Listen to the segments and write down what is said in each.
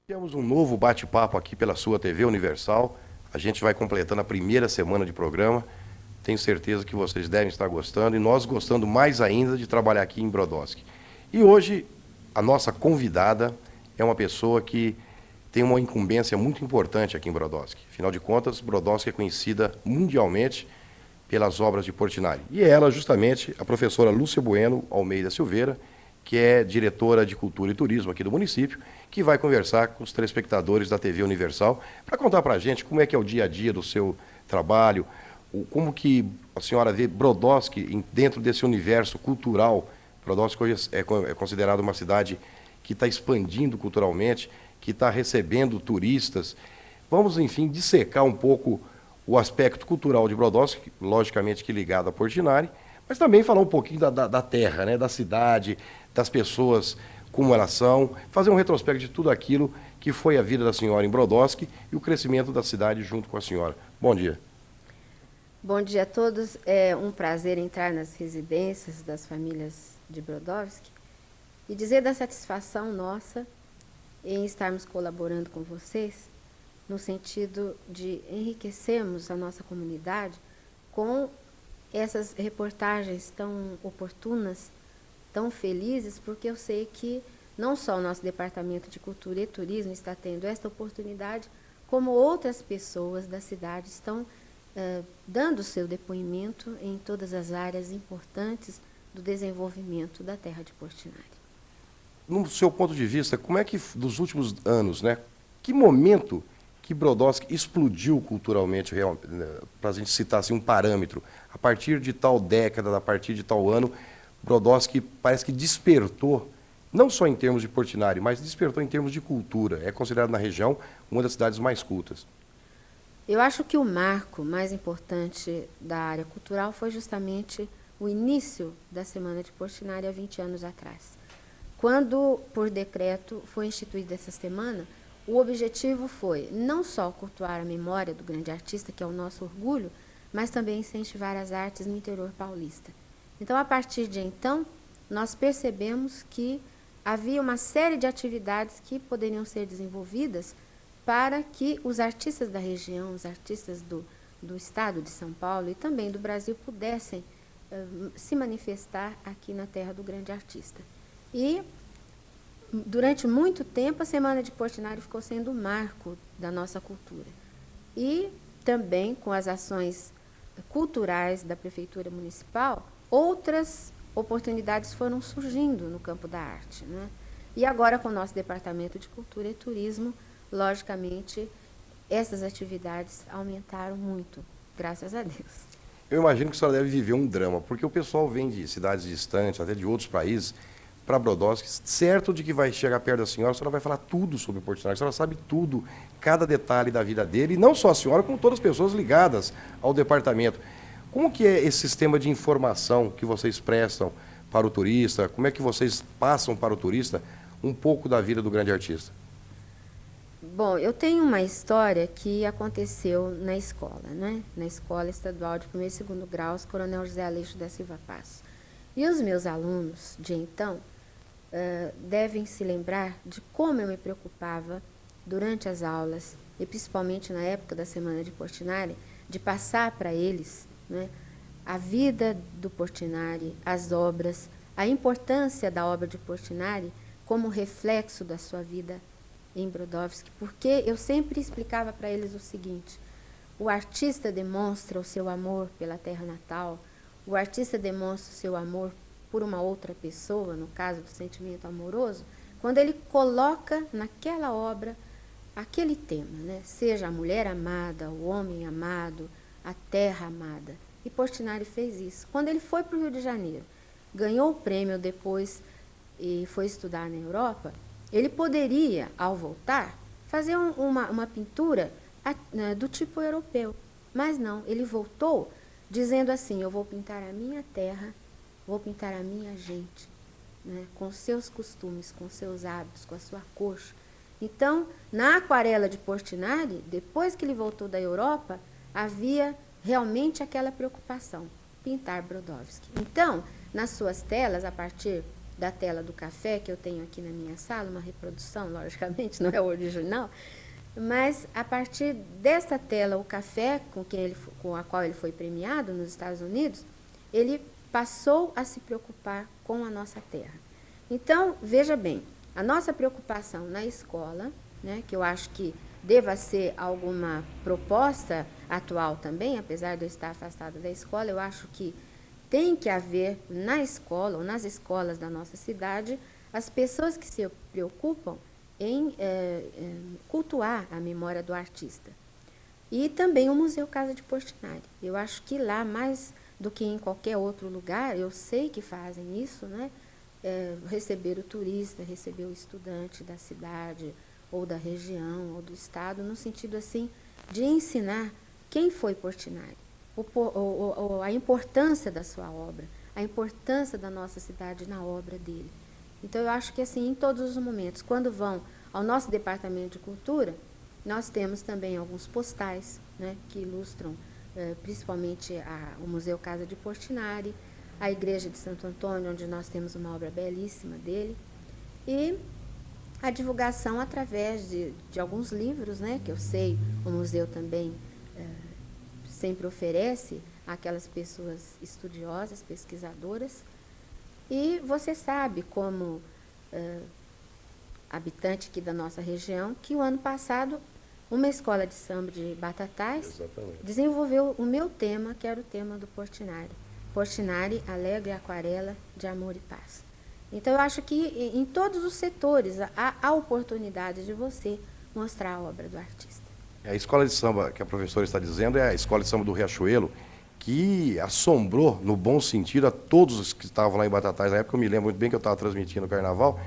Temos um novo bate-papo aqui pela sua TV Universal. A gente vai completando a primeira semana de programa. Tenho certeza que vocês devem estar gostando e nós gostando mais ainda de trabalhar aqui em Brodowski. E hoje a nossa convidada é uma pessoa que tem uma incumbência muito importante aqui em Brodowski. Afinal de contas, Brodowski é conhecida mundialmente pelas obras de Portinari. E ela, justamente, a professora Lúcia Bueno Almeida Silveira, que é diretora de Cultura e Turismo aqui do município, que vai conversar com os telespectadores da TV Universal para contar para a gente como é que é o dia a dia do seu trabalho, como que a senhora vê Brodowski dentro desse universo cultural. Brodowski hoje é considerado uma cidade que está expandindo culturalmente, que está recebendo turistas. Vamos, enfim, dissecar um pouco o aspecto cultural de Brodowski, logicamente que ligado a Portinari, mas também falar um pouquinho da terra, né, da cidade, das pessoas, como elas são, fazer um retrospecto de tudo aquilo que foi a vida da senhora em Brodowski e o crescimento da cidade junto com a senhora. Bom dia. Bom dia a todos. É um prazer entrar nas residências das famílias de Brodowski e dizer da satisfação nossa em estarmos colaborando com vocês no sentido de enriquecermos a nossa comunidade com essas reportagens tão oportunas, tão felizes, porque eu sei que não só o nosso Departamento de Cultura e Turismo está tendo esta oportunidade, como outras pessoas da cidade estão dando seu depoimento em todas as áreas importantes do desenvolvimento da terra de Portinari. No seu ponto de vista, como é que, dos últimos anos, né, que momento que Brodowski explodiu culturalmente, para a gente citar assim, um parâmetro, a partir de tal década, a partir de tal ano, Brodowski parece que despertou, não só em termos de Portinari, mas despertou em termos de cultura. É considerado na região uma das cidades mais cultas. Eu acho que o marco mais importante da área cultural foi justamente o início da Semana de Portinari há 20 anos atrás. Quando, por decreto, foi instituída essa semana, o objetivo foi não só cultuar a memória do grande artista, que é o nosso orgulho, mas também incentivar as artes no interior paulista. Então, a partir de então, nós percebemos que havia uma série de atividades que poderiam ser desenvolvidas para que os artistas da região, os artistas do estado de São Paulo e também do Brasil pudessem se manifestar aqui na terra do grande artista. E durante muito tempo, a Semana de Portinari ficou sendo o marco da nossa cultura. E também, com as ações culturais da Prefeitura Municipal, outras oportunidades foram surgindo no campo da arte, né? E agora, com o nosso Departamento de Cultura e Turismo, logicamente, essas atividades aumentaram muito, graças a Deus. Eu imagino que a senhora deve viver um drama, porque o pessoal vem de cidades distantes, até de outros países, para Brodowski, certo de que vai chegar perto da senhora vai falar tudo sobre o Portinari, a senhora sabe tudo, cada detalhe da vida dele, e não só a senhora, como todas as pessoas ligadas ao departamento. Como que é esse sistema de informação que vocês prestam para o turista? Como é que vocês passam para o turista um pouco da vida do grande artista? Bom, eu tenho uma história que aconteceu na escola, né? Na Escola Estadual de 1º e 2º Graus, Coronel José Aleixo da Silva Passo. E os meus alunos de então devem se lembrar de como eu me preocupava durante as aulas, e principalmente na época da Semana de Portinari, de passar para eles, né, a vida do Portinari, as obras, a importância da obra de Portinari como reflexo da sua vida em Brodowski, porque eu sempre explicava para eles o seguinte: o artista demonstra o seu amor pela terra natal, o artista demonstra o seu amor por uma outra pessoa, no caso do sentimento amoroso, quando ele coloca naquela obra aquele tema, né? Seja a mulher amada, o homem amado, a terra amada. E Portinari fez isso. Quando ele foi para o Rio de Janeiro, ganhou o prêmio depois e foi estudar na Europa, ele poderia, ao voltar, fazer uma pintura do tipo europeu. Mas não, ele voltou dizendo assim: eu vou pintar a minha terra, vou pintar a minha gente, né, com seus costumes, com seus hábitos, com a sua coxa. Então, na aquarela de Portinari, depois que ele voltou da Europa, havia realmente aquela preocupação, pintar Brodowski. Então, nas suas telas, a partir da tela do café, que eu tenho aqui na minha sala, uma reprodução, logicamente, não é o original, mas a partir desta tela, o café com a qual ele foi premiado nos Estados Unidos, ele passou a se preocupar com a nossa terra. Então, veja bem, a nossa preocupação na escola, né, que eu acho que deva ser alguma proposta atual também, apesar de eu estar afastada da escola, eu acho que tem que haver na escola ou nas escolas da nossa cidade as pessoas que se preocupam em cultuar a memória do artista. E também o Museu Casa de Portinari. Eu acho que lá, mais do que em qualquer outro lugar, eu sei que fazem isso, né? Receber o turista, receber o estudante da cidade, ou da região, ou do estado, no sentido assim de ensinar quem foi Portinari, a importância da sua obra, a importância da nossa cidade na obra dele. Então, eu acho que assim, em todos os momentos, quando vão ao nosso departamento de cultura, nós temos também alguns postais, né, que ilustram principalmente o Museu Casa de Portinari, a Igreja de Santo Antônio, onde nós temos uma obra belíssima dele, e a divulgação através de alguns livros, né, que eu sei, o museu também sempre oferece àquelas pessoas estudiosas, pesquisadoras. E você sabe, como habitante aqui da nossa região, que o ano passado uma escola de samba de Batatais desenvolveu o meu tema, que era o tema do Portinari. Portinari, alegre aquarela de amor e paz. Então, eu acho que em todos os setores há oportunidade de você mostrar a obra do artista. A escola de samba que a professora está dizendo é a escola de samba do Riachuelo, que assombrou, no bom sentido, a todos os que estavam lá em Batatais. Na época eu me lembro muito bem que eu estava transmitindo o carnaval,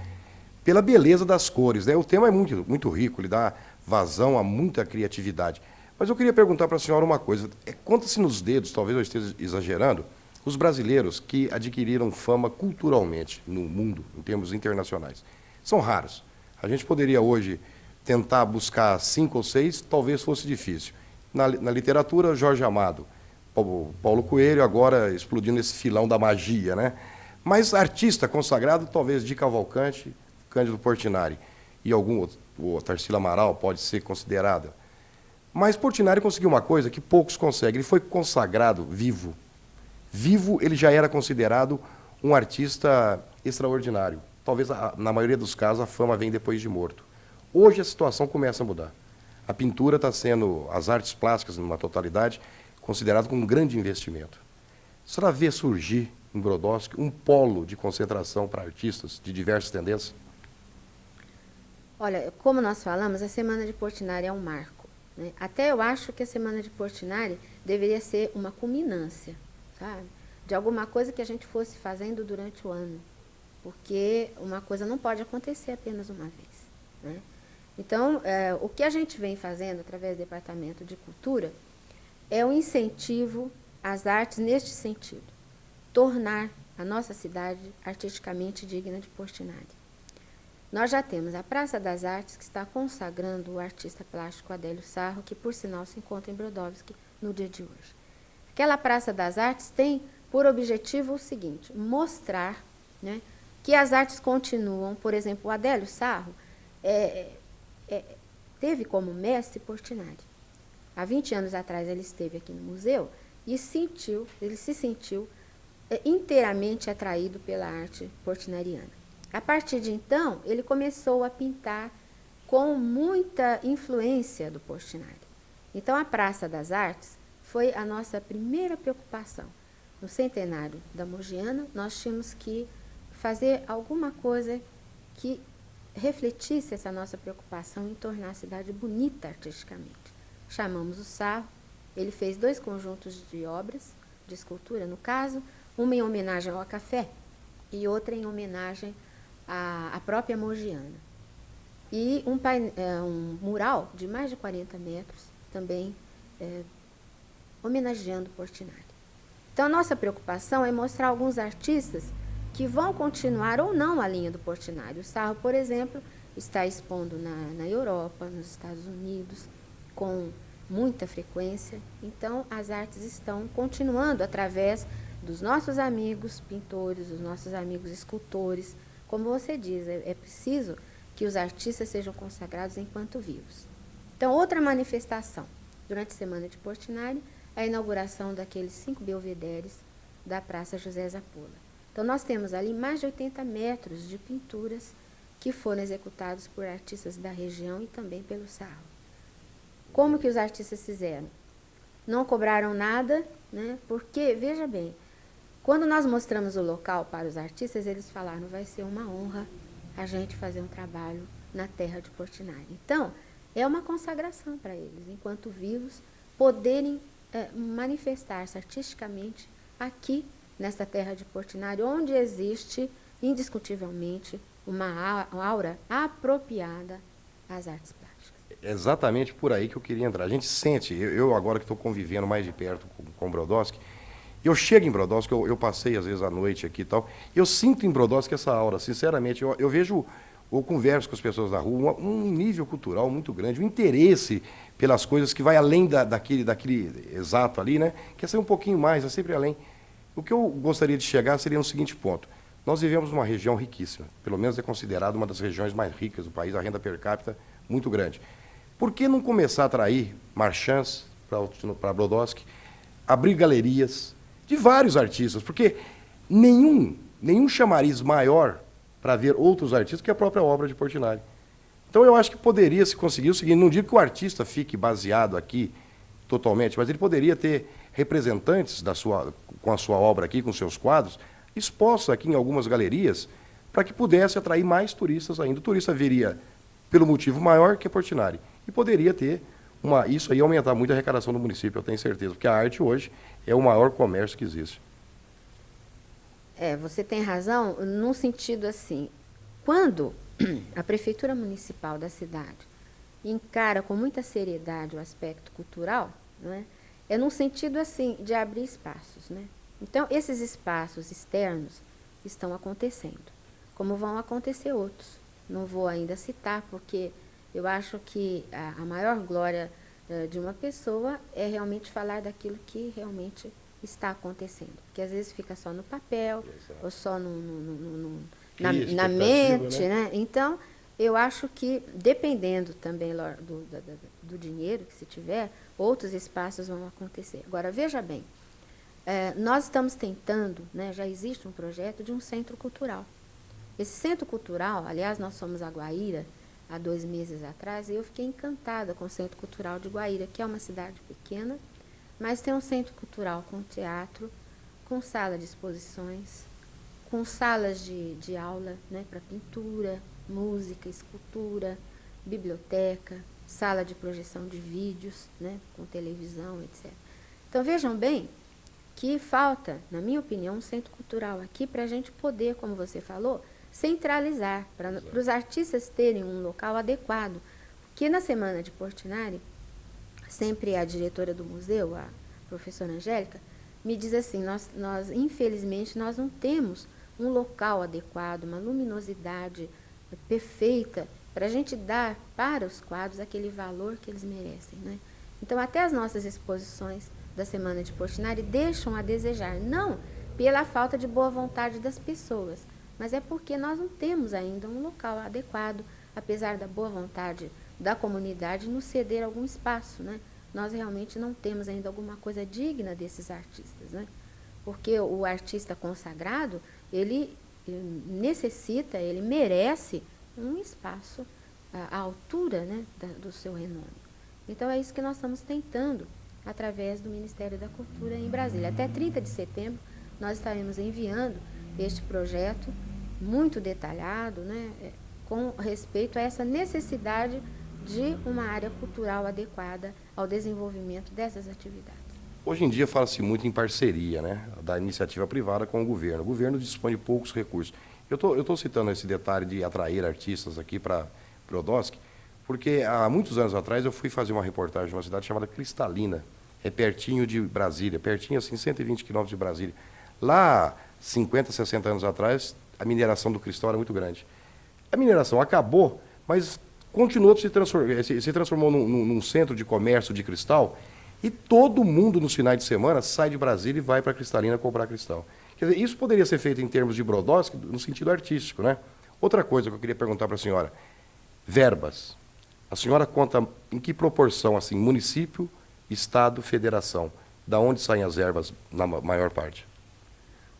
pela beleza das cores, né? O tema é muito, muito rico, ele dá vazão a muita criatividade. Mas eu queria perguntar para a senhora uma coisa. Conta-se nos dedos, talvez eu esteja exagerando, os brasileiros que adquiriram fama culturalmente no mundo, em termos internacionais. São raros. A gente poderia hoje tentar buscar 5 ou 6, talvez fosse difícil. Na literatura, Jorge Amado, Paulo Coelho, agora explodindo esse filão da magia, né? Mas artista consagrado, talvez Di Cavalcanti, Cândido Portinari e algum outro, o Tarsila Amaral pode ser considerada. Mas Portinari conseguiu uma coisa que poucos conseguem, ele foi consagrado vivo. Vivo, ele já era considerado um artista extraordinário. Talvez, na maioria dos casos, a fama vem depois de morto. Hoje a situação começa a mudar. A pintura está sendo, as artes plásticas, numa totalidade, considerado como um grande investimento. A senhora vê surgir em Brodowski um polo de concentração para artistas de diversas tendências? Olha, como nós falamos, a Semana de Portinari é um marco, né? Até eu acho que a Semana de Portinari deveria ser uma culminância, sabe, de alguma coisa que a gente fosse fazendo durante o ano, porque uma coisa não pode acontecer apenas uma vez, né? Então, o que a gente vem fazendo através do Departamento de Cultura é um incentivo às artes neste sentido, tornar a nossa cidade artisticamente digna de Portinari. Nós já temos a Praça das Artes, que está consagrando o artista plástico Adélio Sarro, que, por sinal, se encontra em Brodowski no dia de hoje. Aquela Praça das Artes tem por objetivo o seguinte, mostrar, né, que as artes continuam. Por exemplo, o Adélio Sarro teve como mestre Portinari. Há 20 anos atrás ele esteve aqui no museu e ele se sentiu inteiramente atraído pela arte portinariana. A partir de então, ele começou a pintar com muita influência do Portinari. Então, a Praça das Artes foi a nossa primeira preocupação. No centenário da Mogiana, nós tínhamos que fazer alguma coisa que refletisse essa nossa preocupação em tornar a cidade bonita artisticamente. Chamamos o Sarro, ele fez 2 conjuntos de obras, de escultura, no caso, uma em homenagem ao café e outra em homenagem à própria Mogiana. E um mural de mais de 40 metros, também homenageando Portinari. Então, a nossa preocupação é mostrar alguns artistas que vão continuar ou não a linha do Portinari. O Sarro, por exemplo, está expondo na Europa, nos Estados Unidos, com muita frequência. Então, as artes estão continuando através dos nossos amigos pintores, dos nossos amigos escultores. Como você diz, é preciso que os artistas sejam consagrados enquanto vivos. Então, outra manifestação, durante a Semana de Portinari, a inauguração daqueles 5 belvederes da Praça José Zapola. Então, nós temos ali mais de 80 metros de pinturas que foram executados por artistas da região e também pelo Sarro. Como que os artistas fizeram? Não cobraram nada, né? Porque, veja bem, quando nós mostramos o local para os artistas, eles falaram, vai ser uma honra a gente fazer um trabalho na terra de Portinari. Então, é uma consagração para eles, enquanto vivos, poderem manifestar-se artisticamente aqui, nesta terra de Portinari, onde existe, indiscutivelmente, uma aura apropriada às artes plásticas. Exatamente por aí que eu queria entrar. A gente sente, eu agora que estou convivendo mais de perto com Brodowski, eu chego em Brodowski, eu passei às vezes à noite aqui e tal, eu sinto em Brodowski essa aura, sinceramente, eu vejo, ou converso com as pessoas na rua, um nível cultural muito grande, um interesse pelas coisas que vai além daquele exato ali, né? Quer ser um pouquinho mais, é sempre além. O que eu gostaria de chegar seria no seguinte ponto. Nós vivemos numa região riquíssima, pelo menos é considerada uma das regiões mais ricas do país, a renda per capita muito grande. Por que não começar a atrair marchands para Brodowski, abrir galerias de vários artistas? Porque nenhum chamariz maior para ver outros artistas que a própria obra de Portinari. Então eu acho que poderia se conseguir o seguinte, não digo que o artista fique baseado aqui totalmente, mas ele poderia ter representantes com a sua obra aqui, com seus quadros, expostos aqui em algumas galerias, para que pudesse atrair mais turistas ainda. O turista viria pelo motivo maior que é Portinari. E poderia ter isso aí aumentar muito a arrecadação do município, eu tenho certeza, porque a arte hoje é o maior comércio que existe. Você tem razão, num sentido assim, quando a Prefeitura Municipal da cidade encara com muita seriedade o aspecto cultural, né, é num sentido assim, de abrir espaços, né? Então, esses espaços externos estão acontecendo, como vão acontecer outros. Não vou ainda citar, porque eu acho que a maior glória de uma pessoa é realmente falar daquilo que realmente está acontecendo. Porque às vezes fica só no papel, exato, ou só na mente, né? Então, eu acho que, dependendo também do dinheiro que se tiver, outros espaços vão acontecer. Agora, veja bem, nós estamos tentando, né, já existe um projeto de um centro cultural. Esse centro cultural, aliás, nós fomos a Guaíra há 2 meses atrás, e eu fiquei encantada com o Centro Cultural de Guaíra, que é uma cidade pequena, mas tem um centro cultural com teatro, com sala de exposições, com salas de aula, né, para pintura, música, escultura, biblioteca, sala de projeção de vídeos, né, com televisão, etc. Então, vejam bem que falta, na minha opinião, um centro cultural aqui para a gente poder, como você falou, centralizar, para os artistas terem um local adequado. Porque na Semana de Portinari, sempre a diretora do museu, a professora Angélica, me diz assim, infelizmente, nós não temos um local adequado, uma luminosidade perfeita, para a gente dar para os quadros aquele valor que eles merecem, né? Então, até as nossas exposições da Semana de Portinari deixam a desejar, não pela falta de boa vontade das pessoas, mas é porque nós não temos ainda um local adequado, apesar da boa vontade da comunidade nos ceder algum espaço, né? Nós realmente não temos ainda alguma coisa digna desses artistas, né? Porque o artista consagrado, ele necessita, ele merece um espaço à altura, né, do seu renome. Então, é isso que nós estamos tentando, através do Ministério da Cultura em Brasília. Até 30 de setembro, nós estaremos enviando este projeto muito detalhado, né, com respeito a essa necessidade de uma área cultural adequada ao desenvolvimento dessas atividades. Hoje em dia fala-se muito em parceria, né, da iniciativa privada com o governo. O governo dispõe de poucos recursos. Eu estou citando esse detalhe de atrair artistas aqui para Brodowski, porque há muitos anos atrás eu fui fazer uma reportagem numa cidade chamada Cristalina, é pertinho de Brasília, pertinho assim, 120 quilômetros de Brasília. Lá, 50, 60 anos atrás, a mineração do cristal era muito grande. A mineração acabou, mas continuou se transformou num centro de comércio de cristal E todo mundo nos finais de semana sai de Brasília e vai para Cristalina comprar cristal. Quer dizer, isso poderia ser feito em termos de Brodowski no sentido artístico, né? Outra coisa que eu queria perguntar para a senhora, verbas. A senhora conta em que proporção, assim, município, estado, federação? Da onde saem as verbas na maior parte?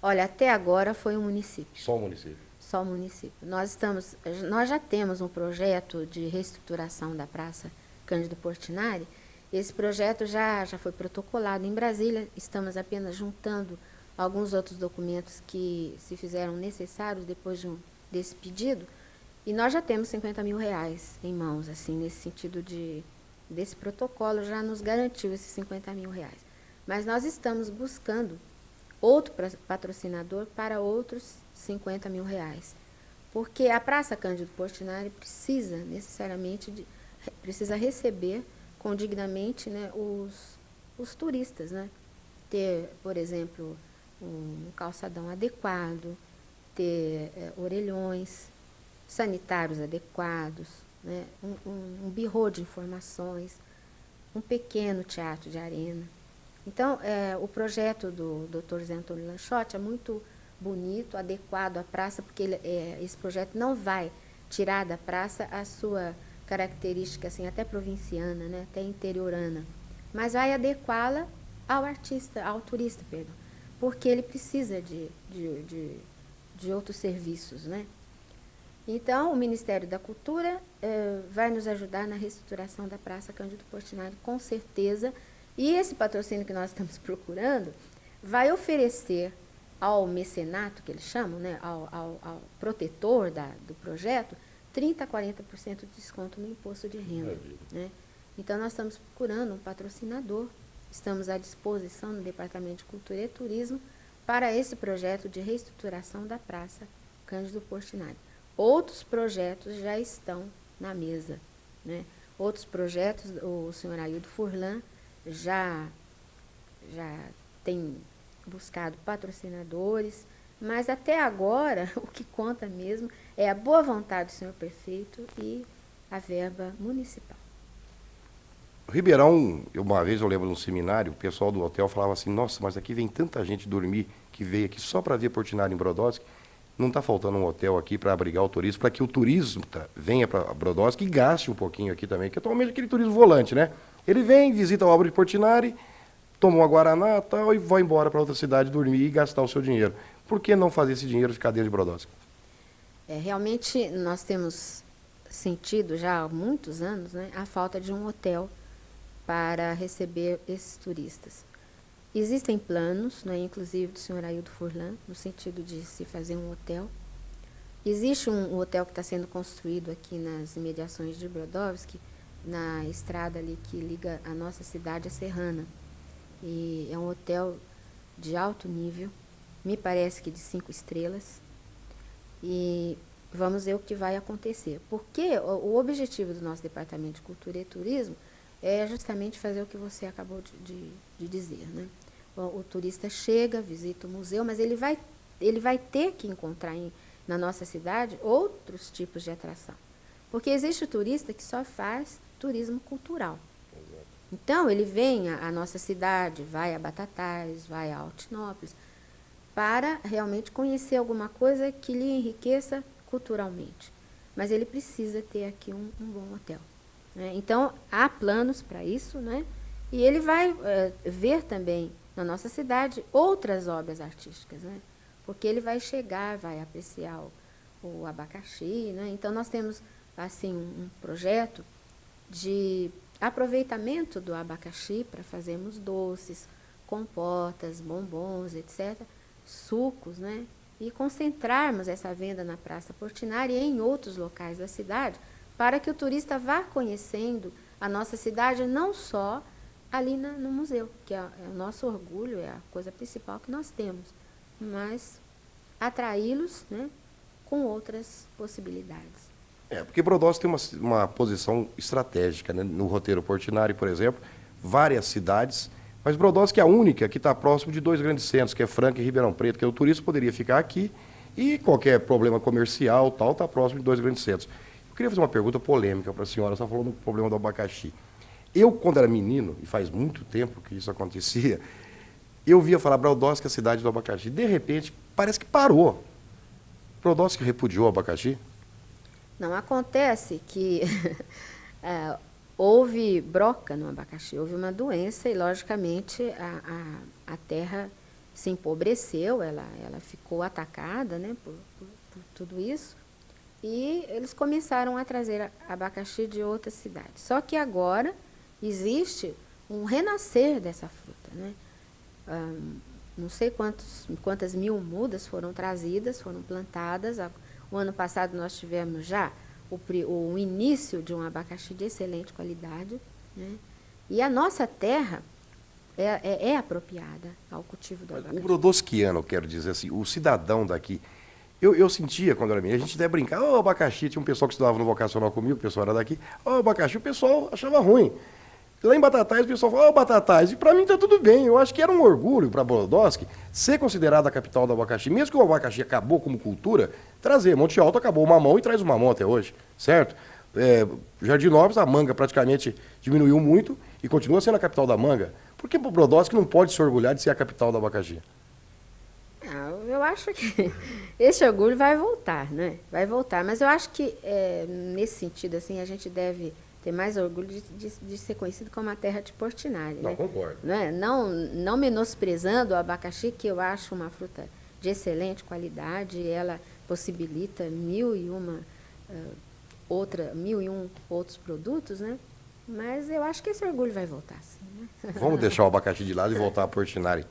Olha, até agora foi um município. Só o município. Só o município. Nós já temos um projeto de reestruturação da Praça Cândido Portinari. Esse projeto já foi protocolado em Brasília. Estamos apenas juntando alguns outros documentos que se fizeram necessários depois desse pedido. E nós já temos R$50 mil em mãos, assim, nesse sentido desse protocolo já nos garantiu esses R$50 mil. Mas nós estamos buscando outro patrocinador para outros R$50 mil. Porque a Praça Cândido Portinari precisa necessariamente precisa receber condignamente, né, os turistas, né? Ter, por exemplo, um calçadão adequado, ter orelhões, sanitários adequados, né, um birô de informações, um pequeno teatro de arena. Então, o projeto do Dr. Zé Antônio Lanchotti é muito bonito, adequado à praça, porque esse projeto não vai tirar da praça a sua característica assim, até provinciana, né, até interiorana, mas vai adequá-la ao artista, ao turista, perdão, porque ele precisa de outros serviços, né? Então, o Ministério da Cultura vai nos ajudar na reestruturação da Praça Cândido Portinari, com certeza. E esse patrocínio que nós estamos procurando vai oferecer ao mecenato, que eles chamam, né, ao protetor do projeto, 30% a 40% de desconto no imposto de renda. Né? Então, nós estamos procurando um patrocinador, estamos à disposição no Departamento de Cultura e Turismo para esse projeto de reestruturação da Praça Cândido Portinari. Outros projetos já estão na mesa. Né? Outros projetos, o senhor Aildo Furlan já tem buscado patrocinadores, mas até agora o que conta mesmo é a boa vontade do senhor prefeito e a verba municipal. Ribeirão, uma vez eu lembro de um seminário, o pessoal do hotel falava assim, nossa, mas aqui vem tanta gente dormir que veio aqui só para ver Portinari em Brodowski. Não está faltando um hotel aqui para abrigar o turismo, para que o turismo venha para Brodowski e gaste um pouquinho aqui também, que é totalmente aquele turismo volante, né? Ele vem, visita a obra de Portinari, toma uma guaraná tal, e vai embora para outra cidade dormir e gastar o seu dinheiro. Por que não fazer esse dinheiro ficar dentro de Brodowski? Realmente, nós temos sentido já há muitos anos, né, a falta de um hotel para receber esses turistas. Existem planos, né, inclusive do senhor Aildo Furlan, no sentido de se fazer um hotel. Existe um hotel que está sendo construído aqui nas imediações de Brodowski, na estrada ali que liga a nossa cidade a Serrana. E é um hotel de alto nível, me parece que de 5 estrelas. E vamos ver o que vai acontecer. Porque o objetivo do nosso Departamento de Cultura e Turismo é justamente fazer o que você acabou de dizer. Né? O turista chega, visita o museu, mas ele vai ter que encontrar na nossa cidade outros tipos de atração. Porque existe o turista que só faz turismo cultural. Então, ele vem à nossa cidade, vai a Batatais, vai a Altinópolis, para realmente conhecer alguma coisa que lhe enriqueça culturalmente. Mas ele precisa ter aqui um bom hotel. Né? Então, há planos para isso, né? E ele vai ver também na nossa cidade outras obras artísticas, né? Porque ele vai chegar, vai apreciar o abacaxi. Né? Então, nós temos assim um projeto de aproveitamento do abacaxi para fazermos doces, compotas, bombons, etc., sucos, né? E concentrarmos essa venda na Praça Portinari e em outros locais da cidade, para que o turista vá conhecendo a nossa cidade não só ali no museu, que é o nosso orgulho, é a coisa principal que nós temos, mas atraí-los, né, com outras possibilidades. Porque Brodowski tem uma posição estratégica, né? No roteiro Portinari, por exemplo, várias cidades, mas Brodowski é a única que está próximo de 2 grandes centros, que é Franca e Ribeirão Preto, que o turista poderia ficar aqui e qualquer problema comercial está próximo de 2 grandes centros. Eu queria fazer uma pergunta polêmica para a senhora, só falando do problema do abacaxi. Eu, quando era menino, e faz muito tempo que isso acontecia, eu via falar Brodowski, a cidade do abacaxi. De repente, parece que parou. Brodowski repudiou o abacaxi? Não, acontece que houve broca no abacaxi, houve uma doença e, logicamente, a terra se empobreceu, ela ficou atacada, né, por tudo isso, e eles começaram a trazer abacaxi de outras cidades. Só que agora existe um renascer dessa fruta, né? Não sei quantas mil mudas foram trazidas, foram plantadas. O ano passado nós tivemos já o início de um abacaxi de excelente qualidade, né? E a nossa terra é apropriada ao cultivo do abacaxi. O brodowskiano, quero dizer assim, o cidadão daqui, eu sentia quando era menino, a gente até brincava, o abacaxi, tinha um pessoal que estudava no vocacional comigo, o pessoal era daqui, o abacaxi, o pessoal achava ruim. Lá em Batatais, o pessoal falava, Batatais, e para mim está tudo bem. Eu acho que era um orgulho para Brodowski ser considerada a capital do abacaxi. Mesmo que o abacaxi acabou como cultura, trazer. Monte Alto acabou o mamão e traz o mamão até hoje, certo? Jardinópolis, a manga praticamente diminuiu muito e continua sendo a capital da manga. Por que o Brodowski não pode se orgulhar de ser a capital do abacaxi? Eu acho que esse orgulho vai voltar, né? Vai voltar. Mas eu acho que, nesse sentido, assim, a gente deve ter mais orgulho de ser conhecido como a terra de Portinari. Não, né? concordo. Né? Não menosprezando o abacaxi, que eu acho uma fruta de excelente qualidade, ela possibilita mil e um outros produtos, né? Mas eu acho que esse orgulho vai voltar, sim, né? Vamos deixar o abacaxi de lado e voltar a Portinari.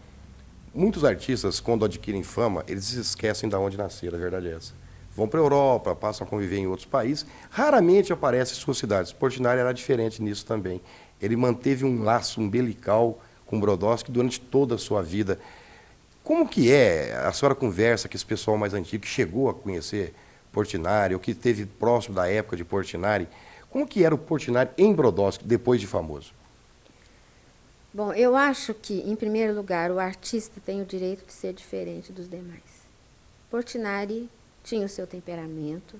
Muitos artistas, quando adquirem fama, eles se esquecem de onde nasceram, a verdade é essa. Vão para a Europa, passam a conviver em outros países, raramente aparecem em suas cidades. Portinari era diferente nisso também. Ele manteve um laço umbilical com Brodowski durante toda a sua vida. Como que é? A senhora conversa com esse pessoal mais antigo que chegou a conhecer Portinari, ou que esteve próximo da época de Portinari. Como que era o Portinari em Brodowski, depois de famoso? Bom, eu acho que, em primeiro lugar, o artista tem o direito de ser diferente dos demais. Portinari tinha o seu temperamento,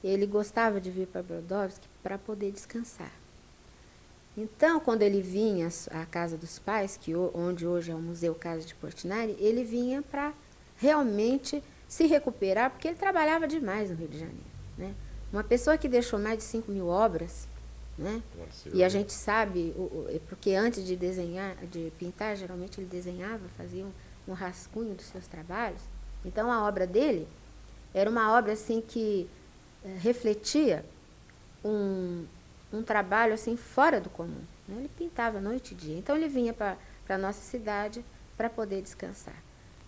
ele gostava de vir para Brodowski para poder descansar. Então, quando ele vinha à casa dos pais, onde hoje é o Museu Casa de Portinari, ele vinha para realmente se recuperar, porque ele trabalhava demais no Rio de Janeiro, né? Uma pessoa que deixou mais de 5.000 obras, né? E a gente sabe, porque antes de desenhar, de pintar, geralmente ele desenhava, fazia um rascunho dos seus trabalhos. Então, a obra dele era uma obra assim que refletia um trabalho assim fora do comum, né? Ele pintava noite e dia. Então ele vinha para a nossa cidade para poder descansar.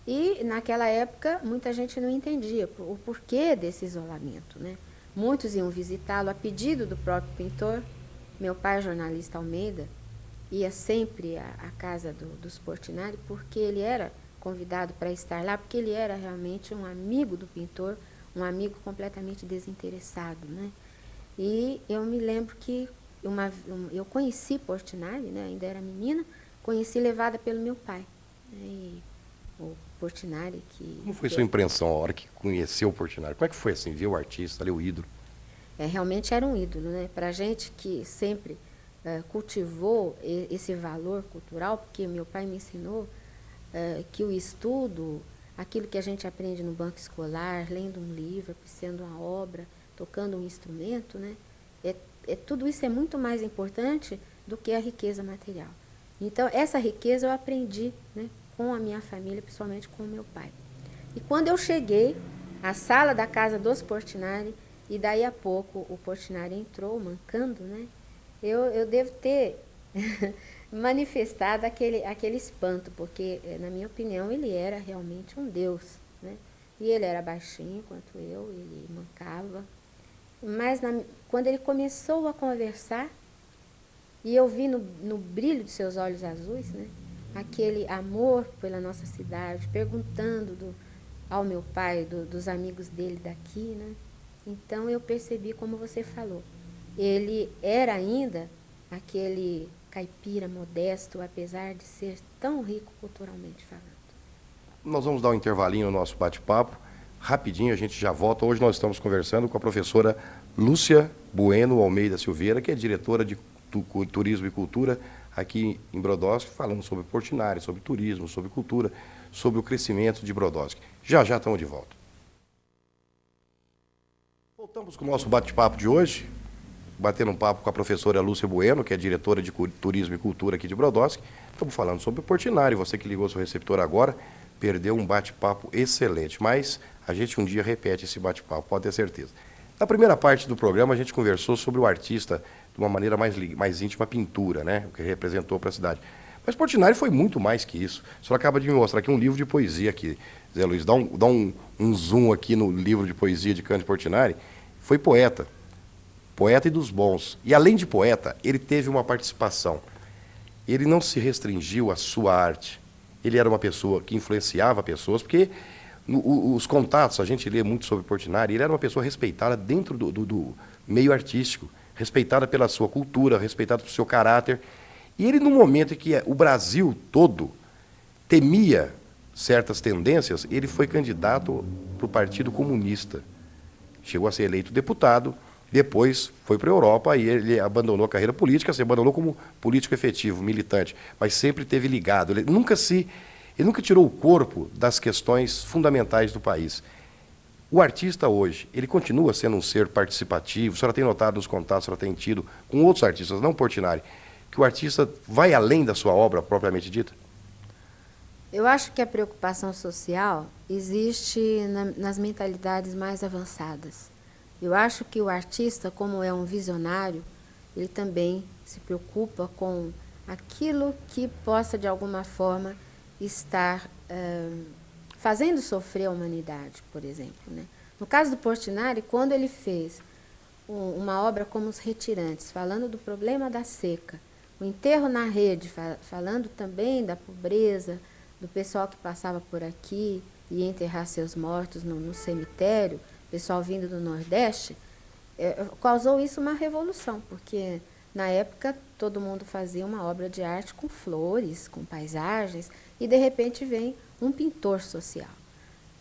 E naquela época muita gente não entendia o porquê desse isolamento, né? Muitos iam visitá-lo a pedido do próprio pintor. Meu pai, jornalista Almeida, ia sempre à casa dos Portinari porque ele era convidado para estar lá, porque ele era realmente um amigo do pintor, um amigo completamente desinteressado, né? E eu me lembro que eu conheci Portinari, né? Ainda era menina, conheci levada pelo meu pai, né? E o Portinari que... Como foi sua impressão a hora que conheceu o Portinari? Como é que foi assim, ver o artista, ali o ídolo? Realmente era um ídolo, né? Para a gente que sempre cultivou esse valor cultural, porque meu pai me ensinou que o estudo, aquilo que a gente aprende no banco escolar, lendo um livro, apreciando uma obra, tocando um instrumento, né? Tudo isso é muito mais importante do que a riqueza material. Então, essa riqueza eu aprendi, né, com a minha família, principalmente com o meu pai. E quando eu cheguei à sala da casa dos Portinari, e daí a pouco o Portinari entrou, mancando, né? Eu devo ter manifestado aquele espanto, porque, na minha opinião, ele era realmente um deus, né? E ele era baixinho quanto eu, ele mancava. Mas quando ele começou a conversar, e eu vi no brilho de seus olhos azuis, né, aquele amor pela nossa cidade, perguntando ao meu pai, dos amigos dele daqui, né? Então eu percebi, como você falou, ele era ainda aquele caipira modesto, apesar de ser tão rico culturalmente falando. Nós vamos dar um intervalinho no nosso bate-papo. Rapidinho, a gente já volta. Hoje nós estamos conversando com a professora Lúcia Bueno Almeida Silveira, que é diretora de Turismo e Cultura aqui em Brodowski, falando sobre Portinari, sobre turismo, sobre cultura, sobre o crescimento de Brodowski. Já estamos de volta. Voltamos com o nosso bate-papo de hoje, batendo um papo com a professora Lúcia Bueno, que é diretora de Turismo e Cultura aqui de Brodowski. Estamos falando sobre o Portinari. Você que ligou seu receptor agora, perdeu um bate-papo excelente, mas a gente um dia repete esse bate-papo, pode ter certeza. Na primeira parte do programa, a gente conversou sobre o artista de uma maneira mais íntima, a pintura, né? O que representou para a cidade. Mas Portinari foi muito mais que isso. O senhor acaba de me mostrar aqui um livro de poesia aqui, Zé Luiz. Dá um zoom aqui no livro de poesia de Cândido Portinari. Foi poeta. Poeta e dos bons. E além de poeta, ele teve uma participação. Ele não se restringiu à sua arte. Ele era uma pessoa que influenciava pessoas, porque os contatos, a gente lê muito sobre Portinari, ele era uma pessoa respeitada dentro do meio artístico, respeitada pela sua cultura, respeitada pelo seu caráter. E ele, no momento em que o Brasil todo temia certas tendências, ele foi candidato para o Partido Comunista. Chegou a ser eleito deputado, depois foi para a Europa e ele abandonou a carreira política, se abandonou como político efetivo, militante, mas sempre esteve ligado. Ele nunca tirou o corpo das questões fundamentais do país. O artista hoje, ele continua sendo um ser participativo. A senhora tem notado nos contatos, a senhora tem tido com outros artistas, não Portinari, que o artista vai além da sua obra propriamente dita? Eu acho que a preocupação social existe nas mentalidades mais avançadas. Eu acho que o artista, como é um visionário, ele também se preocupa com aquilo que possa, de alguma forma, estar fazendo sofrer a humanidade, por exemplo, né? No caso do Portinari, quando ele fez uma obra como Os Retirantes, falando do problema da seca, o Enterro na Rede, falando também da pobreza, do pessoal que passava por aqui e ia enterrar seus mortos no cemitério, pessoal vindo do Nordeste, causou isso uma revolução, porque na época todo mundo fazia uma obra de arte com flores, com paisagens, e de repente vem um pintor social.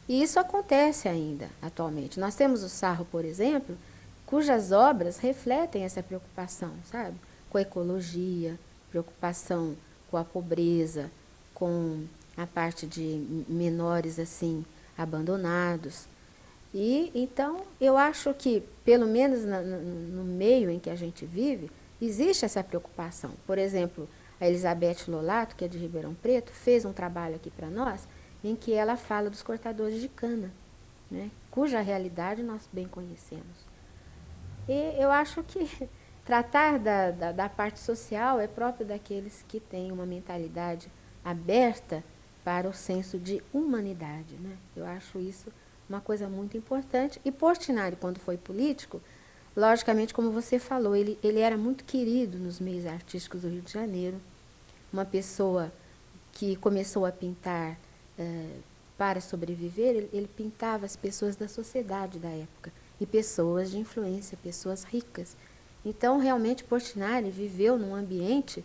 E isso acontece ainda atualmente. Nós temos o Sarro, por exemplo, cujas obras refletem essa preocupação, sabe? Com a ecologia, preocupação com a pobreza, com a parte de menores assim abandonados. E então eu acho que, pelo menos no meio em que a gente vive, existe essa preocupação. Por exemplo, a Elizabeth Lolato, que é de Ribeirão Preto, fez um trabalho aqui para nós, em que ela fala dos cortadores de cana, né, cuja realidade nós bem conhecemos. E eu acho que tratar da parte social é próprio daqueles que têm uma mentalidade aberta para o senso de humanidade, né? Eu acho isso uma coisa muito importante. E Portinari, quando foi político, logicamente, como você falou, ele era muito querido nos meios artísticos do Rio de Janeiro, uma pessoa que começou a pintar para sobreviver. Ele pintava as pessoas da sociedade da época, e pessoas de influência, pessoas ricas. Então, realmente, Portinari viveu num ambiente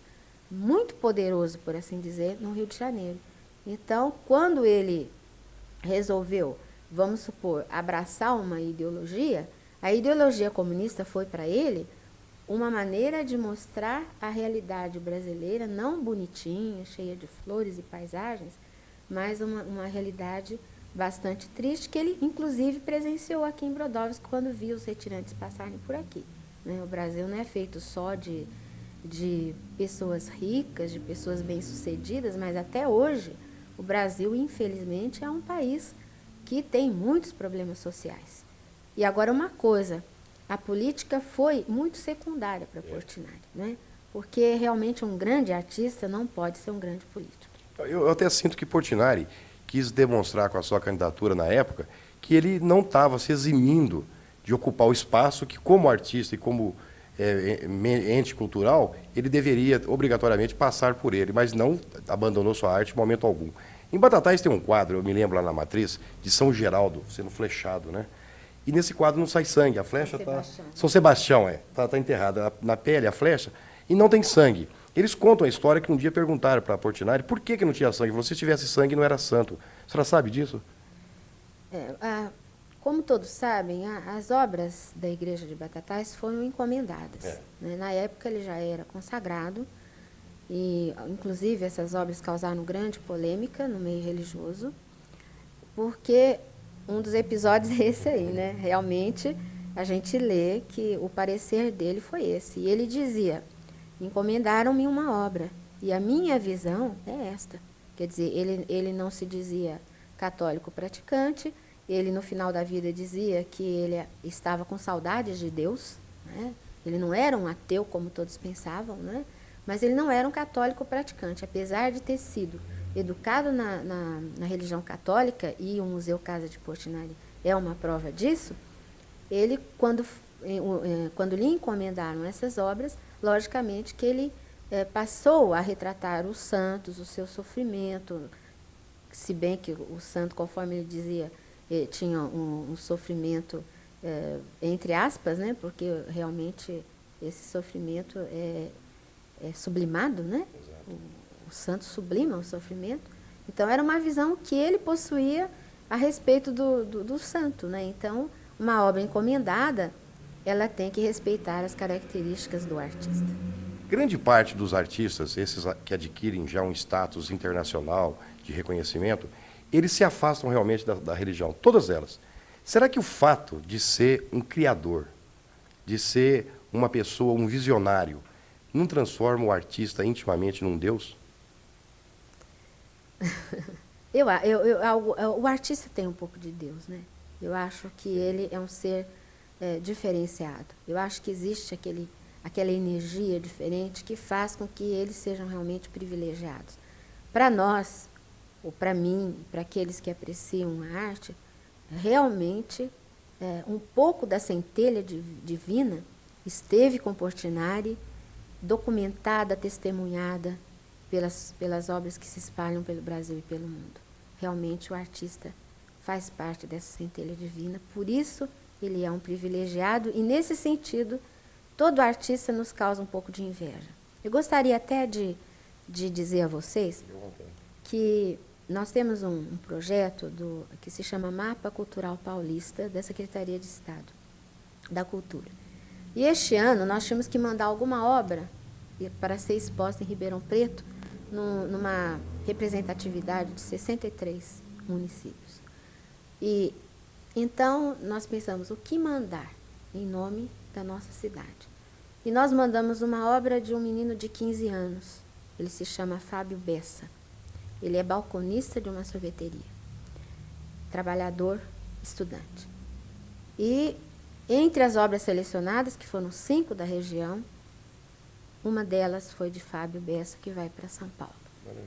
muito poderoso, por assim dizer, no Rio de Janeiro. Então, quando ele resolveu, vamos supor, abraçar uma ideologia, a ideologia comunista foi para ele uma maneira de mostrar a realidade brasileira, não bonitinha, cheia de flores e paisagens, mas uma realidade bastante triste, que ele, inclusive, presenciou aqui em Brodowski quando viu os retirantes passarem por aqui, né? O Brasil não é feito só de pessoas ricas, de pessoas bem-sucedidas, mas até hoje o Brasil, infelizmente, é um país que tem muitos problemas sociais. E agora uma coisa, a política foi muito secundária para Portinari, né? Porque realmente um grande artista não pode ser um grande político. Eu até sinto que Portinari quis demonstrar com a sua candidatura na época que ele não estava se eximindo de ocupar o espaço que, como artista e como ente cultural, ele deveria obrigatoriamente passar por ele, mas não abandonou sua arte em momento algum. Em Batatais tem um quadro, eu me lembro lá na Matriz, de São Geraldo sendo flechado, né? E nesse quadro não sai sangue, a flecha está... São Sebastião, está enterrada na pele a flecha, e não tem sangue. Eles contam a história que um dia perguntaram para Portinari por que não tinha sangue. Se tivesse sangue, não era santo. A senhora sabe disso? Como todos sabem, as obras da Igreja de Batatais foram encomendadas. Né? Na época ele já era consagrado, e inclusive essas obras causaram grande polêmica no meio religioso, porque um dos episódios é esse aí, né? Realmente a gente lê que o parecer dele foi esse. E ele dizia, encomendaram-me uma obra, e a minha visão é esta. Quer dizer, ele não se dizia católico praticante, ele no final da vida dizia que ele estava com saudades de Deus, né? Ele não era um ateu como todos pensavam, né? Mas ele não era um católico praticante, apesar de ter sido educado na religião católica, e o Museu Casa de Portinari é uma prova disso. Ele, quando lhe encomendaram essas obras, logicamente que ele passou a retratar os santos, o seu sofrimento, se bem que o santo, conforme ele dizia, tinha um sofrimento, entre aspas, né, porque realmente esse sofrimento é sublimado, né? O santo sublima o sofrimento. Então, era uma visão que ele possuía a respeito do santo, né? Então, uma obra encomendada, ela tem que respeitar as características do artista. Grande parte dos artistas, esses que adquirem já um status internacional de reconhecimento, eles se afastam realmente da religião, todas elas. Será que o fato de ser um criador, de ser uma pessoa, um visionário, não transforma o artista intimamente num deus? O artista tem um pouco de Deus, né? Eu acho que ele é um ser diferenciado. Eu acho que existe aquela energia diferente que faz com que eles sejam realmente privilegiados. Para nós, ou para mim, para aqueles que apreciam a arte, realmente um pouco da centelha divina esteve com Portinari, documentada, testemunhada pelas obras que se espalham pelo Brasil e pelo mundo. Realmente o artista faz parte dessa centelha divina, por isso ele é um privilegiado, e nesse sentido, todo artista nos causa um pouco de inveja. Eu gostaria até de dizer a vocês que nós temos um projeto que se chama Mapa Cultural Paulista, da Secretaria de Estado da Cultura. E este ano nós tínhamos que mandar alguma obra para ser exposta em Ribeirão Preto, numa representatividade de 63 municípios. E então nós pensamos, o que mandar em nome da nossa cidade? E nós mandamos uma obra de um menino de 15 anos. Ele se chama Fábio Bessa. Ele é balconista de uma sorveteria, trabalhador, estudante. E entre as obras selecionadas, que foram 5 da região, uma delas foi de Fábio Bessa, que vai para São Paulo. Maravilha.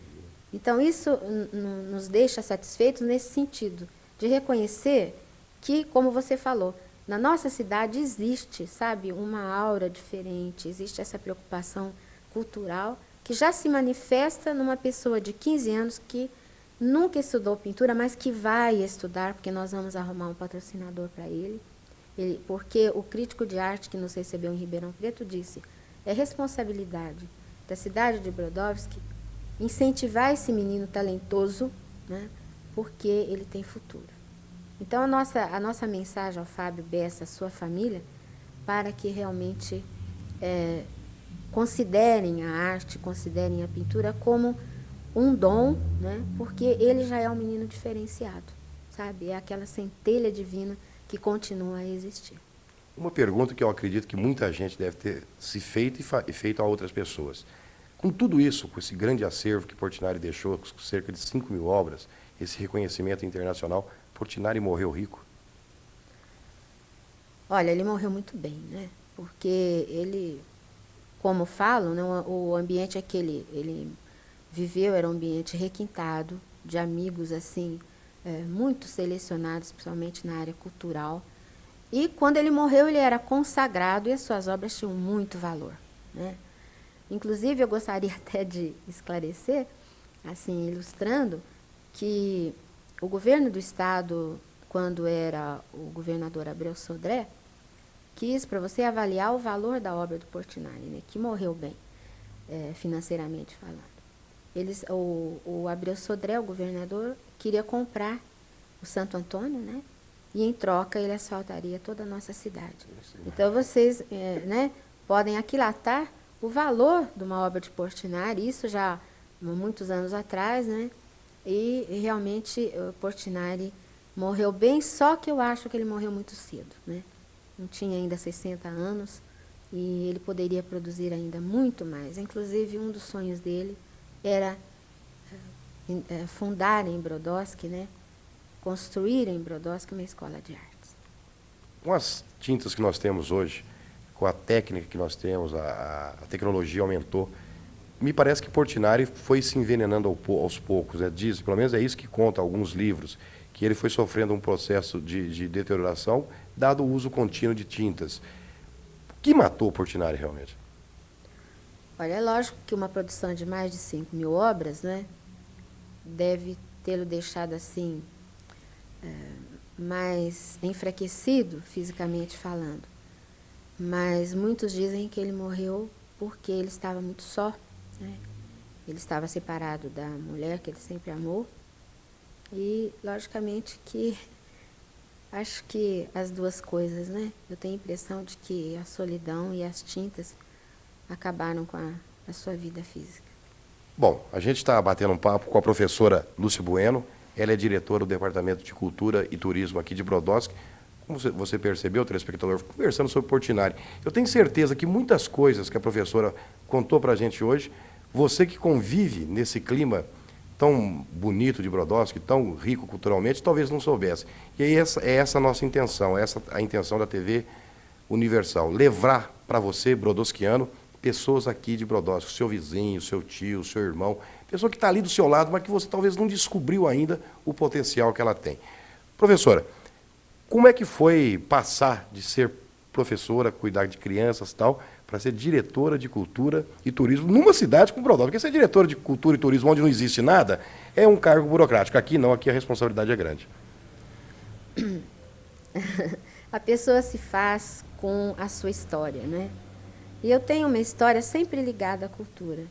Então, isso nos deixa satisfeitos nesse sentido, de reconhecer que, como você falou, na nossa cidade existe, sabe, uma aura diferente, existe essa preocupação cultural que já se manifesta numa pessoa de 15 anos que nunca estudou pintura, mas que vai estudar, porque nós vamos arrumar um patrocinador para ele. Porque o crítico de arte que nos recebeu em Ribeirão Preto disse, é responsabilidade da cidade de Brodowski incentivar esse menino talentoso, né, porque ele tem futuro. Então, a nossa mensagem ao Fábio Bessa, à sua família, para que realmente considerem a arte, considerem a pintura como um dom, né, porque ele já é um menino diferenciado, sabe? É aquela centelha divina que continua a existir. Uma pergunta que eu acredito que muita gente deve ter se feito e feito a outras pessoas. Com tudo isso, com esse grande acervo que Portinari deixou, com cerca de 5.000 obras, esse reconhecimento internacional, Portinari morreu rico? Olha, ele morreu muito bem, né? Porque ele, como falam, né, o ambiente que ele viveu era um ambiente requintado, de amigos assim, muito selecionados, principalmente na área cultural. E quando ele morreu, ele era consagrado e as suas obras tinham muito valor, né? Inclusive, eu gostaria até de esclarecer, assim, ilustrando, que o governo do Estado, quando era o governador Abreu Sodré, quis, para você avaliar o valor da obra do Portinari, né, que morreu bem, financeiramente falando. O Abreu Sodré, o governador, queria comprar o Santo Antônio, né, e, em troca, ele asfaltaria toda a nossa cidade. Então, vocês né, podem aquilatar o valor de uma obra de Portinari, isso já há muitos anos atrás, né? E realmente o Portinari morreu bem, só que eu acho que ele morreu muito cedo, né? Não tinha ainda 60 anos e ele poderia produzir ainda muito mais. Inclusive, um dos sonhos dele era fundar em Brodowski, né? Construir em Brodowski uma escola de artes. Com as tintas que nós temos hoje, com a técnica que nós temos, a tecnologia aumentou, me parece que Portinari foi se envenenando aos poucos, né? Diz, pelo menos é isso que conta alguns livros, que ele foi sofrendo um processo de deterioração, dado o uso contínuo de tintas. O que matou Portinari realmente? Olha, é lógico que uma produção de mais de 5.000 obras, né, deve tê-lo deixado assim, mais enfraquecido, fisicamente falando. Mas muitos dizem que ele morreu porque ele estava muito só, né? Ele estava separado da mulher que ele sempre amou. E, logicamente, que acho que as duas coisas, né? Eu tenho a impressão de que a solidão e as tintas acabaram com a sua vida física. Bom, a gente está batendo um papo com a professora Lúcia Bueno. Ela é diretora do Departamento de Cultura e Turismo aqui de Brodowski. Como você percebeu, telespectador, conversando sobre Portinari. Eu tenho certeza que muitas coisas que a professora contou para a gente hoje, você que convive nesse clima tão bonito de Brodowski, tão rico culturalmente, talvez não soubesse. E aí essa a nossa intenção, essa a intenção da TV Universal, levar para você, brodowskiano, pessoas aqui de Brodowski, seu vizinho, seu tio, seu irmão, pessoa que está ali do seu lado, mas que você talvez não descobriu ainda o potencial que ela tem. Professora, como é que foi passar de ser professora, cuidar de crianças e tal, para ser diretora de cultura e turismo numa cidade como Brodowski? Porque ser diretora de cultura e turismo onde não existe nada é um cargo burocrático. Aqui não, aqui a responsabilidade é grande. A pessoa se faz com a sua história, né? E eu tenho uma história sempre ligada à cultura.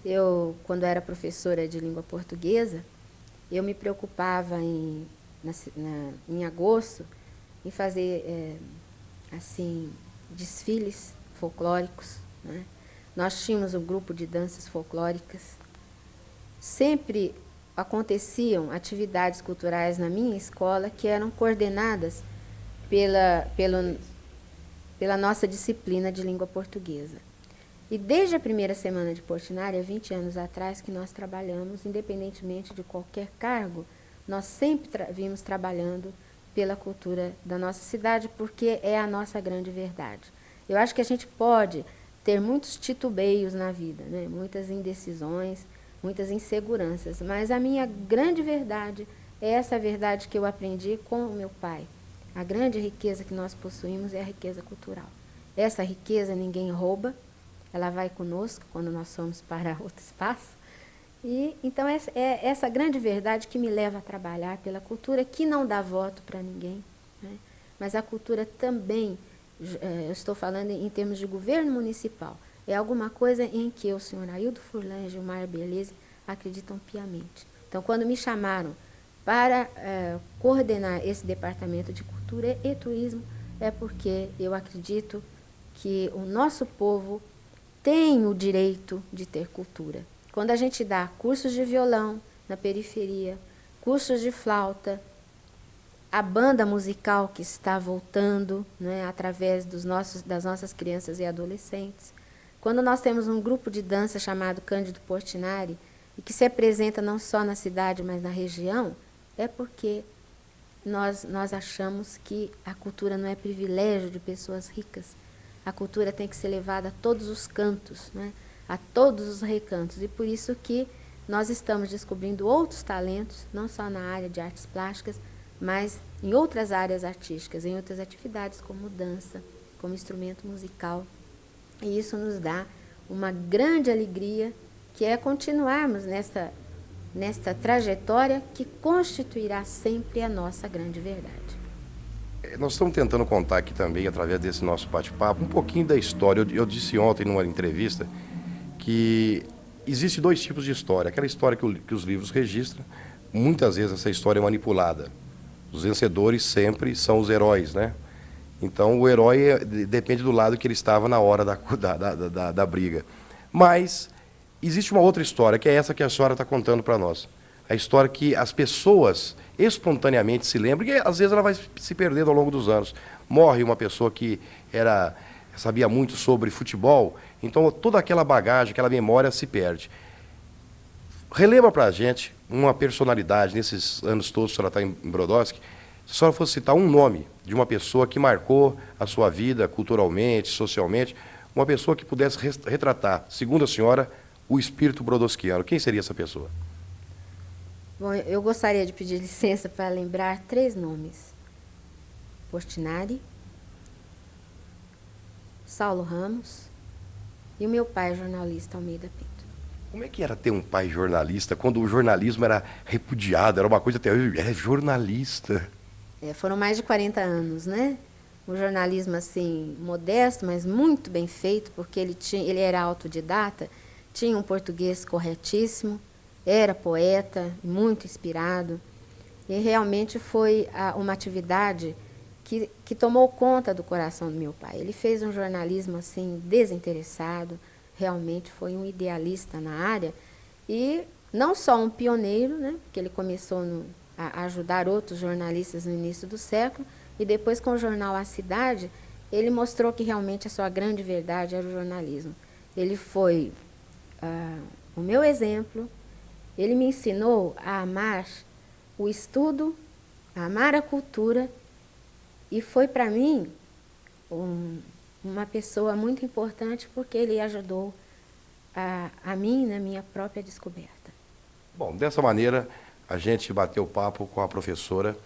Eu, quando era professora de língua portuguesa, eu me preocupava em agosto em fazer assim desfiles folclóricos, né? Nós tínhamos um grupo de danças folclóricas. Sempre aconteciam atividades culturais na minha escola que eram coordenadas pela nossa disciplina de língua portuguesa. E desde a primeira semana de Portinari, há 20 anos atrás, que nós trabalhamos, independentemente de qualquer cargo, nós sempre vimos trabalhando pela cultura da nossa cidade, porque é a nossa grande verdade. Eu acho que a gente pode ter muitos titubeios na vida, né? Muitas indecisões, muitas inseguranças, mas a minha grande verdade é essa verdade que eu aprendi com o meu pai. A grande riqueza que nós possuímos é a riqueza cultural. Essa riqueza ninguém rouba, ela vai conosco quando nós somos para outro espaço. E então é essa grande verdade que me leva a trabalhar pela cultura, que não dá voto para ninguém, né? Mas a cultura também, eu estou falando em termos de governo municipal, é alguma coisa em que o senhor Aildo Furlan e Gilmar Beleze acreditam piamente. Então, quando me chamaram para coordenar esse departamento de cultura e turismo, é porque eu acredito que o nosso povo tem o direito de ter cultura. Quando a gente dá cursos de violão na periferia, cursos de flauta, a banda musical que está voltando, né, através das nossas crianças e adolescentes, quando nós temos um grupo de dança chamado Cândido Portinari, e que se apresenta não só na cidade, mas na região, é porque nós achamos que a cultura não é privilégio de pessoas ricas. A cultura tem que ser levada a todos os cantos, né? A todos os recantos. E por isso que nós estamos descobrindo outros talentos, não só na área de artes plásticas, mas em outras áreas artísticas, em outras atividades como dança, como instrumento musical. E isso nos dá uma grande alegria, que é continuarmos nesta trajetória que constituirá sempre a nossa grande verdade. Nós estamos tentando contar aqui também, através desse nosso bate-papo, um pouquinho da história. Eu disse ontem, numa entrevista, que existe dois tipos de história. Aquela história que os livros registram, muitas vezes essa história é manipulada. Os vencedores sempre são os heróis, né? Então, o herói depende do lado que ele estava na hora da briga. Mas existe uma outra história, que é essa que a senhora está contando para nós. A história que as pessoas espontaneamente se lembram, e às vezes ela vai se perdendo ao longo dos anos. Morre uma pessoa que sabia muito sobre futebol, então toda aquela bagagem, aquela memória se perde. Relembra para a gente uma personalidade, nesses anos todos que a senhora está em Brodowski, se a senhora fosse citar um nome de uma pessoa que marcou a sua vida culturalmente, socialmente, uma pessoa que pudesse retratar, segundo a senhora, o espírito brodowskiano, quem seria essa pessoa? Bom, eu gostaria de pedir licença para lembrar 3 nomes. Portinari, Saulo Ramos e o meu pai, jornalista Almeida Pinto. Como é que era ter um pai jornalista, quando o jornalismo era repudiado, era uma coisa terrível, era jornalista? Foram mais de 40 anos, né? Um jornalismo, assim, modesto, mas muito bem feito, porque ele era autodidata, tinha um português corretíssimo, era poeta, muito inspirado, e realmente foi uma atividade que tomou conta do coração do meu pai. Ele fez um jornalismo, assim, desinteressado, realmente foi um idealista na área, e não só um pioneiro, né, porque ele começou a ajudar outros jornalistas no início do século, e depois com o jornal A Cidade, ele mostrou que realmente a sua grande verdade era o jornalismo. Ele foi o meu exemplo, ele me ensinou a amar o estudo, a amar a cultura, e foi para mim uma pessoa muito importante, porque ele ajudou a mim na minha própria descoberta. Bom, dessa maneira, a gente bateu papo com a professora,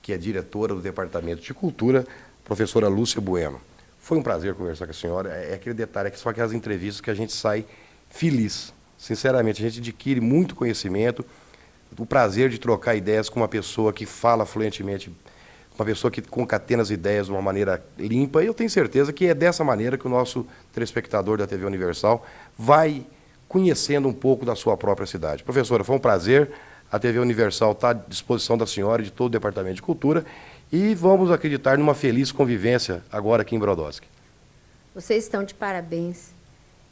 que é diretora do Departamento de Cultura, professora Lúcia Bueno. Foi um prazer conversar com a senhora. É aquele detalhe, que são aquelas entrevistas que a gente sai feliz. Sinceramente, a gente adquire muito conhecimento, o prazer de trocar ideias com uma pessoa que fala fluentemente, uma pessoa que concatena as ideias de uma maneira limpa. E eu tenho certeza que é dessa maneira que o nosso telespectador da TV Universal vai conhecendo um pouco da sua própria cidade. Professora, foi um prazer. A TV Universal está à disposição da senhora e de todo o Departamento de Cultura, e vamos acreditar numa feliz convivência agora aqui em Brodowski. Vocês estão de parabéns.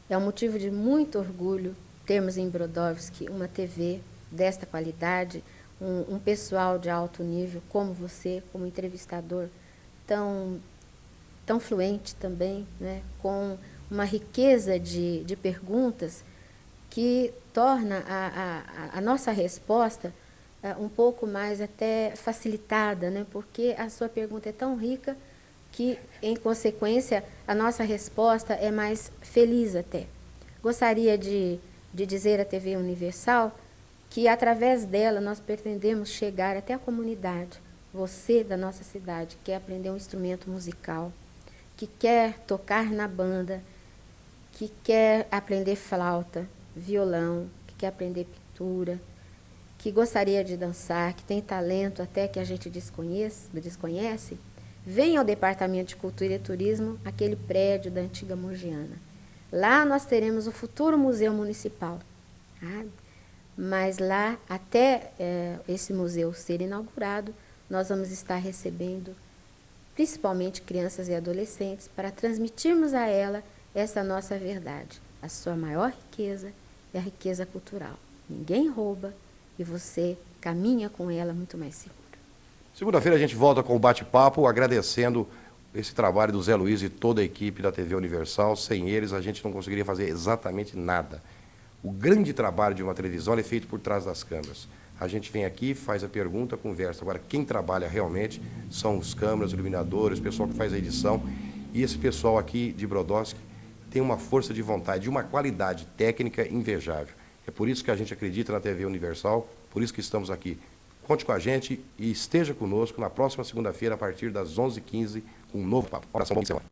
É um motivo de muito orgulho termos em Brodowski uma TV desta qualidade, um pessoal de alto nível, como você, como entrevistador, tão fluente também, né, com uma riqueza de perguntas que torna a nossa resposta um pouco mais até facilitada, né? Porque a sua pergunta é tão rica que, em consequência, a nossa resposta é mais feliz até. Gostaria de dizer à TV Universal que, através dela, nós pretendemos chegar até a comunidade. Você, da nossa cidade, quer aprender um instrumento musical, que quer tocar na banda, que quer aprender flauta, violão, que quer aprender pintura, que gostaria de dançar, que tem talento até que a gente desconhece, venha ao Departamento de Cultura e Turismo, aquele prédio da antiga Mogiana. Lá nós teremos o futuro Museu Municipal. Tá? Mas lá, até esse museu ser inaugurado, nós vamos estar recebendo principalmente crianças e adolescentes para transmitirmos a ela essa nossa verdade. A sua maior riqueza é a riqueza cultural. Ninguém rouba e você caminha com ela muito mais seguro. Segunda-feira a gente volta com o bate-papo, agradecendo esse trabalho do Zé Luiz e toda a equipe da TV Universal. Sem eles a gente não conseguiria fazer exatamente nada. O grande trabalho de uma televisão é feito por trás das câmeras. A gente vem aqui, faz a pergunta, conversa. Agora, quem trabalha realmente são os câmeras, iluminadores, o pessoal que faz a edição. E esse pessoal aqui de Brodowski tem uma força de vontade, de uma qualidade técnica invejável. É por isso que a gente acredita na TV Universal, por isso que estamos aqui. Conte com a gente e esteja conosco na próxima segunda-feira, a partir das 11h15, com um novo papo. Bom fim de semana.